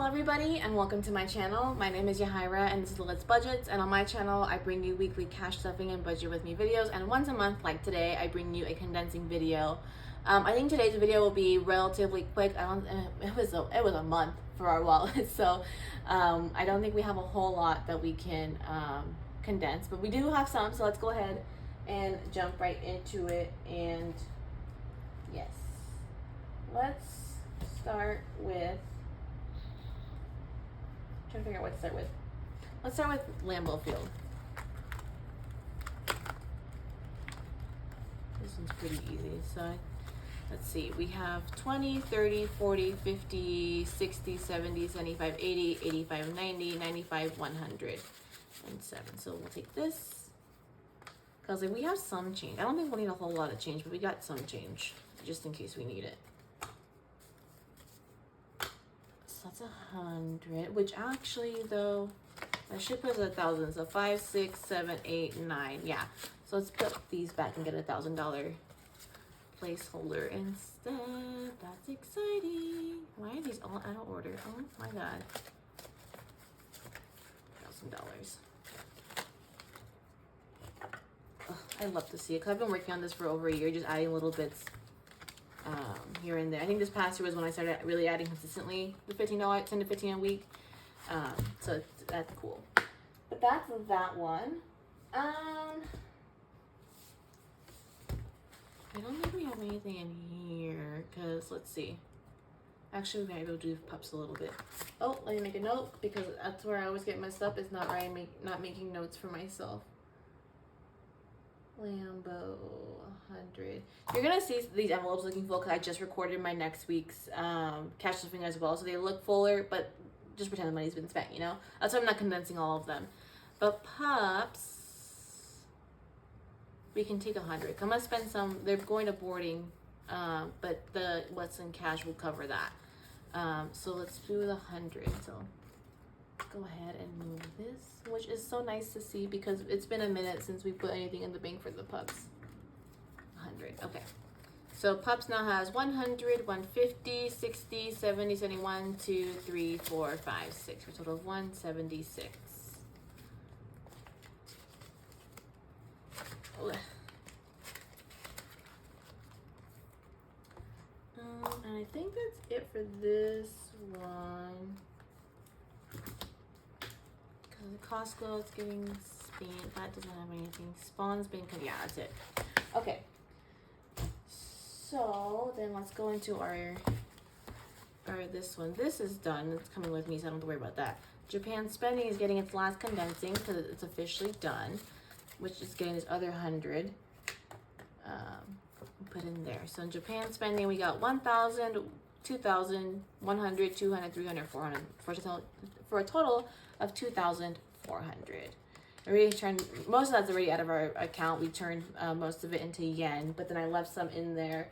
everybody, and welcome to my channel. My name is Yahaira and this is Let's Budgets, and on my channel I bring you weekly cash stuffing and budget with me videos, and once a month like today I bring you a condensing video. I think today's video will be relatively quick. It was a month for our wallet, so I don't think we have a whole lot that we can condense, but we do have some, so let's go ahead and jump right into it. And yes, let's start with trying to figure out what to start with. Let's start with Lambeau Field. This one's pretty easy. So let's see. We have 20, 30, 40, 50, 60, 70, 75, 80, 85, 90, 95, 100, and 7. So we'll take this. Because we have some change. I don't think we'll need a whole lot of change, but we got some change just in case we need it. That's 100, which actually though I should put 1,000. So 5, 6, 7, 8, 9. Yeah. So let's put these back and get $1,000 placeholder instead. That's exciting. Why are these all out of order? Oh my god. $1,000. I love to see it because I've been working on this for over a year, just adding little bits here and there. I think this past year was when I started really adding consistently the $15, 10 to 15 a week. So that's cool. But that's that one. I don't think we have anything in here because let's see. Actually, we might be able to do pups a little bit. Oh, let me make a note because that's where I always get messed up. Is not right. Not making notes for myself. Lambeau 100. You're gonna see these envelopes looking full because I just recorded my next week's cash stuffing as well, so they look fuller, but just pretend the money's been spent, you know? That's why I'm not condensing all of them. But pups, we can take 100. I'm gonna spend some. They're going to boarding, but the what's in cash will cover that. So let's do the 100. So go ahead and move this, which is so nice to see because it's been a minute since we put anything in the bank for the pups. 100. Okay. So pups now has 100, 150, 60, 70, 71, 2, 3, 4, 5, 6 for a total of 176. And I think that's it for this one. The Costco, it's getting spent. That doesn't have anything. Spawn's been, yeah, that's it. Okay. So then let's go into our this one. This is done. It's coming with me, so I don't have to worry about that. Japan spending is getting its last condensing because it's officially done, which is getting this other 100 put in there. So in Japan spending, we got 1,000, 2,000, 100, 200, 300, 400 for a total of 2,400. Already turned most of that's already out of our account. We turned most of it into yen, but then I left some in there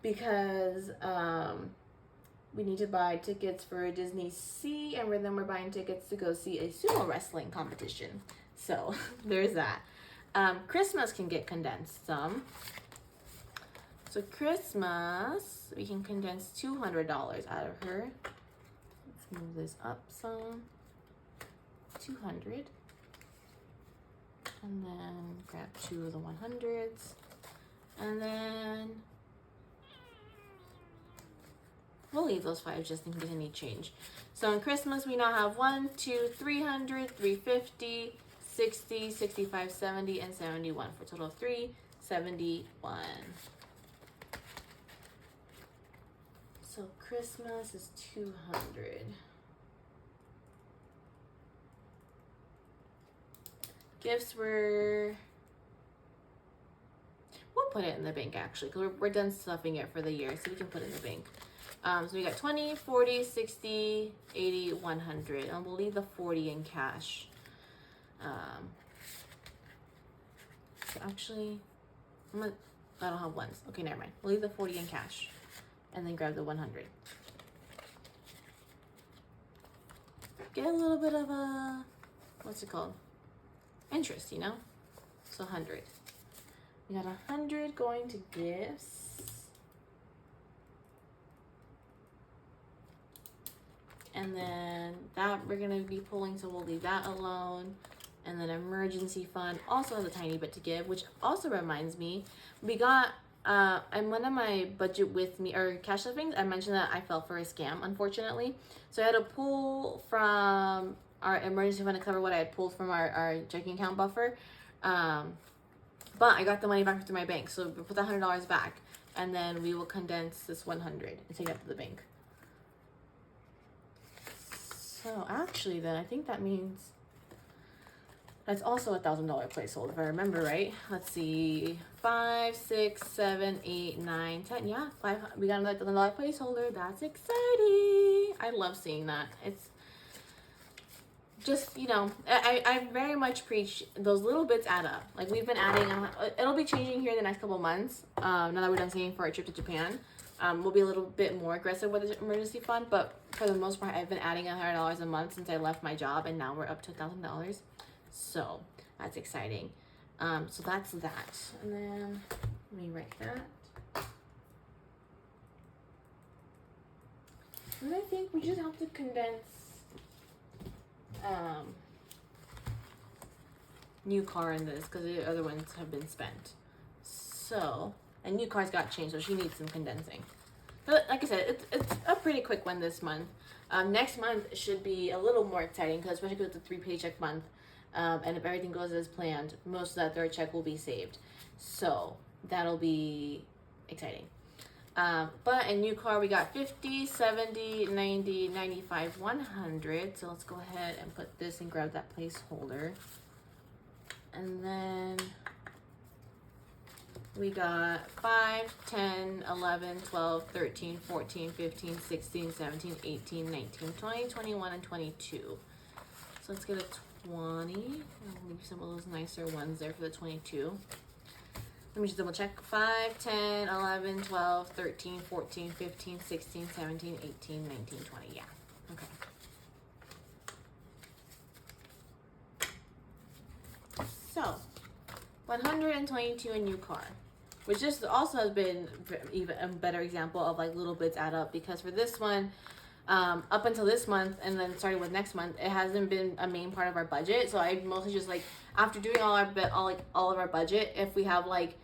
because we need to buy tickets for Disney Sea, and then we're buying tickets to go see a sumo wrestling competition. So there's that. Christmas can get condensed some. So Christmas, we can condense $200 out of her. Let's move this up some. 200. And then grab 2 of the 100s. And then we'll leave those 5 just in case any change. So in Christmas, we now have 1, 2, 300, 350, 60, 65, 70, and 71 for a total of 371. So Christmas is 200. Gifts we'll put it in the bank actually because we're done stuffing it for the year, so we can put it in the bank. So we got 20, 40, 60, 80, 100, and we'll leave the 40 in cash. So actually, I don't have ones. Okay, never mind. We'll leave the 40 in cash and then grab the 100. Get a little bit of a, what's it called? Interest, you know? So 100. We got 100 going to gifts. And then that we're gonna be pulling, so we'll leave that alone. And then emergency fund also has a tiny bit to give, which also reminds me, we got, in one of my budget with me, or cash savings, I mentioned that I fell for a scam, unfortunately. So I had to pull from our emergency fund to cover what I had pulled from our checking account buffer. But I got the money back through my bank, so we put the $100 back, and then we will condense this 100 and take it to the bank. So actually, then I think that means that's also a $1,000 placeholder, if I remember right. Let's see, 5, 6, 7, 8, 9, 10. Yeah, 5. We got another $1,000 placeholder. That's exciting. I love seeing that. It's just, you know, I very much preach those little bits add up. Like we've been adding, it'll be changing here in the next couple months. Now that we're done saving for our trip to Japan, we'll be a little bit more aggressive with the emergency fund. But for the most part, I've been adding $100 a month since I left my job, and now we're up to $1,000. So that's exciting. So that's that. And then let me write that. And I think we just have to condense new car in this because the other ones have been spent. So, and new car's got changed, so she needs some condensing. But like I said, it's a pretty quick one this month. Next month should be a little more exciting because especially because it's a 3 paycheck month. And if everything goes as planned, most of that third check will be saved. So that'll be exciting. But in new car, we got 50, 70, 90, 95, 100. So let's go ahead and put this and grab that placeholder. And then we got 5, 10, 11, 12, 13, 14, 15, 16, 17, 18, 19, 20, 21, and 22. So let's get a 20. I'll leave some of those nicer ones there for the 22. Let me just double check. 5, 10, 11, 12, 13, 14, 15, 16, 17, 18, 19, 20. Yeah. Okay. So, 122 in new car, which just also has been even a better example of like little bits add up, because for this one, up until this month and then starting with next month, it hasn't been a main part of our budget. So I mostly just like, after doing all of our budget, if we have like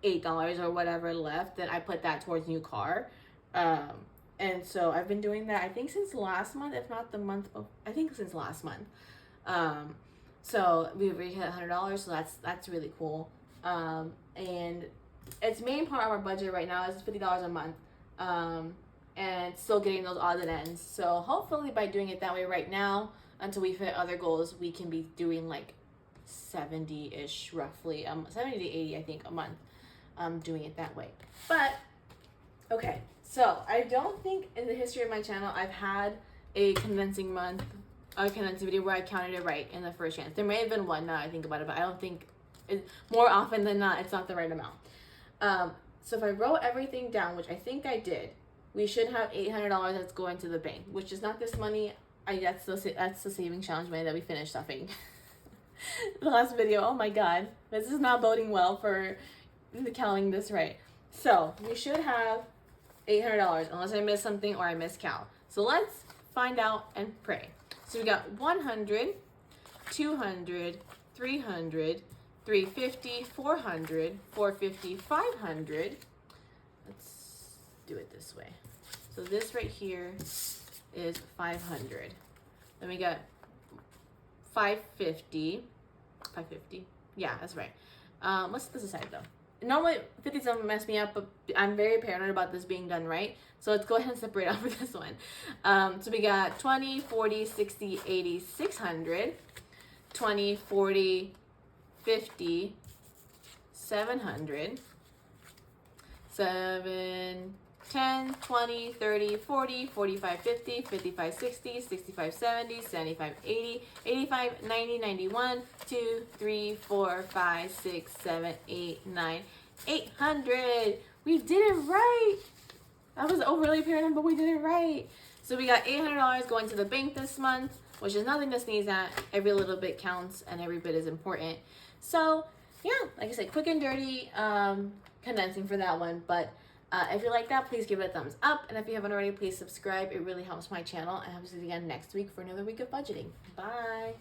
$8 or whatever left, then I put that towards new car. And so I've been doing that, I think since last month, if not the month of, I think since last month. So we've already hit $100, so that's really cool. And its main part of our budget right now is $50 a month. And still getting those odds and ends. So hopefully by doing it that way right now, until we hit other goals, we can be doing like 70-ish roughly, 70 to 80, I think, a month, doing it that way. But, okay, so I don't think in the history of my channel, I've had a condensing month, a condensing video where I counted it right in the first chance. There may have been one now I think about it, but I don't think, more often than not, it's not the right amount. So if I wrote everything down, which I think I did, we should have $800 that's going to the bank, which is not this money. That's the saving challenge money that we finished stuffing. The last video, oh my god, this is not boding well for counting this right. So we should have $800 unless I missed something or I miscount. So let's find out and pray. So we got 100, 200, 300, 350, 400, 450, 500. Let's do it this way. So this right here is 500. Then we got 550. 550. Yeah, that's right. Let's set this aside though. Normally 50 doesn't mess me up, but I'm very paranoid about this being done right. So let's go ahead and separate out for this one. So we got 20, 40, 60, 80, 600, 20, 40, 50, 700, 7, 10, 20, 30, 40, 45, 50, 55, 60, 65, 70, 75, 80, 85, 90, 91, 2, 3, 4, 5, 6, 7, 8, 9, 800. We did it right. That was overly paranoid, but we did it right. So we got $800 going to the bank this month, which is nothing to sneeze at. Every little bit counts and every bit is important. So yeah, like I said, quick and dirty condensing for that one. But If you like that, please give it a thumbs up. And if you haven't already, please subscribe. It really helps my channel. And I'll see you again next week for another week of budgeting. Bye.